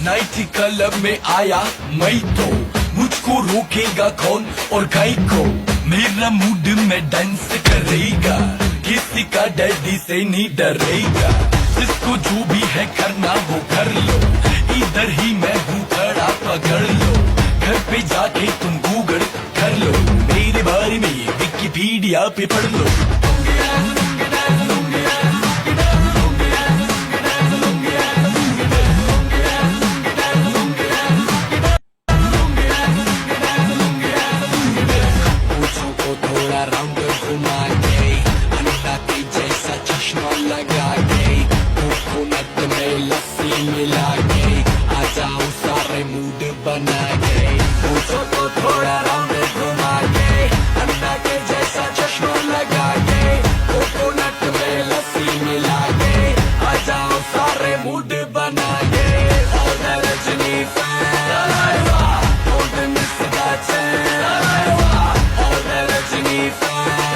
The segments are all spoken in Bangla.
नाइट क्लब में आया मैं तो मुझको रोकेगा कौन और गाय को मेरा मूड में डांस करेगा किसी का डैडी से नहीं डरेगा जिसको जो भी है करना वो कर लो इधर ही मैं हूँ खड़ा पकड़ लो घर पे जाके तुम गूगल कर लो मेरे बारे में विकिपीडिया पे पढ़ लो थोड़ा राउंड घुमा के अंडा के जैसा चश्मा लगा के कोकोनट में लस्सी मिला के आ जाओ सारे मूड बना के पूछो तो थोड़ा राउंड घुमा के अंडा के जैसा चश्मा लगा के कोकोनट में लस्सी मिला के आ जाओ सारे मूड बना के और Rajni fan don't miss that chance all the Rajini fans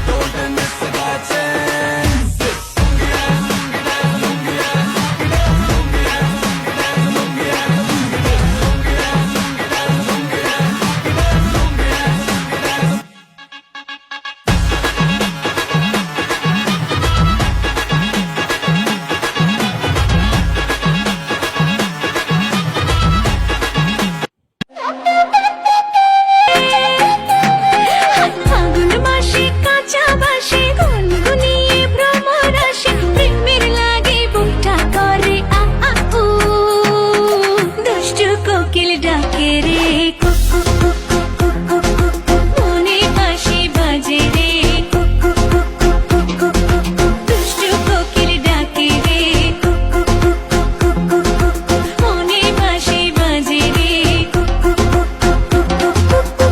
don't miss that chance ফাগুন মাসে কাঁচা বাসে গুনগুনিয়ে ভ্রমর আসে প্রেমের লাগে বুকটা করে আ আ উ দুষ্টু কোকিল ডাকে রে কুকু কুকু কুকু কুকু মনে হাসি বাজে রে কুকু কুকু কুকু কুকু দুষ্টু কোকিল ডাকে রে কুকু কুকু কুকু কুকু মনে হাসি বাজে রে কুকু কুকু কুকু কুকু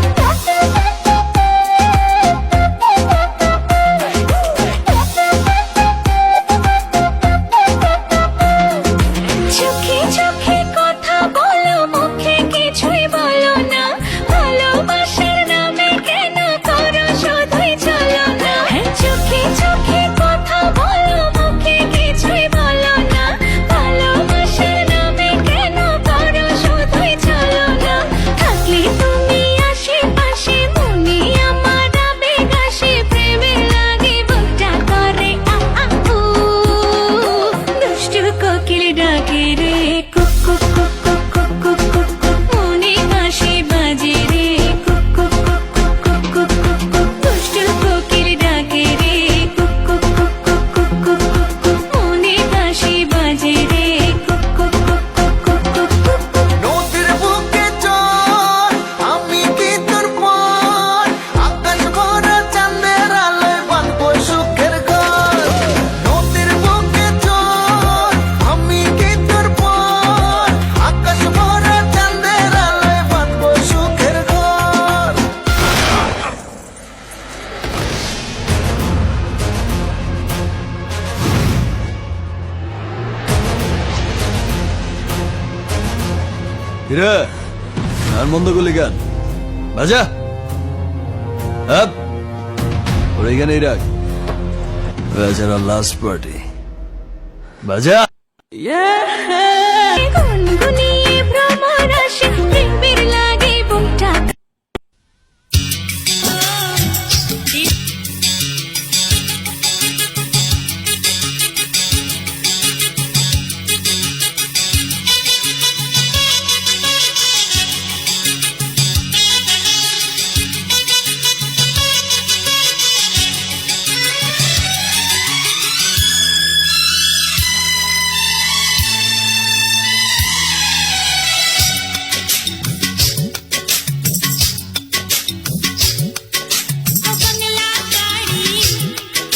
চোখে চোখে কথা বলো মুখে কিছুই বলো না ভালোবাসার নামে কেন করো শুধুই চলো না চোখে চোখে কথা বলো মুখে কিছুই বলো না ভালোবাসার নামে কেন করো শুধুই চলো না থাকলে তুমি আশেপাশে মনে আমার আবেগ আসে প্রেমের লাগে বুকটা করে আ আ উ দুষ্টু কোকিল ডাকে রে কুকু কুকু কুকু কুকু মনে হাসি বাজে রে কুকু কুকু কুকু কুকু দুষ্টু কোকিল ডাকে রে কুকু কুকু কুকু কুকু মনে হাসি বাজে রে কুকু কুকু কুকু কুকু নদীর বুকে চল আমি কি তোর পর আকাশ ভরা চাঁদের আলোয় বাঁধবো সুখের ঘর নদীর বুকে চল আমি কি তোর পর আকাশ ভরা চাঁদের আলোয় বাঁধবো সুখের ঘর কিরে গান বন্ধ করলি গান বাজা আপ ওর এখানেই রাখ বেচারা লাস্ট পার্টি বাজা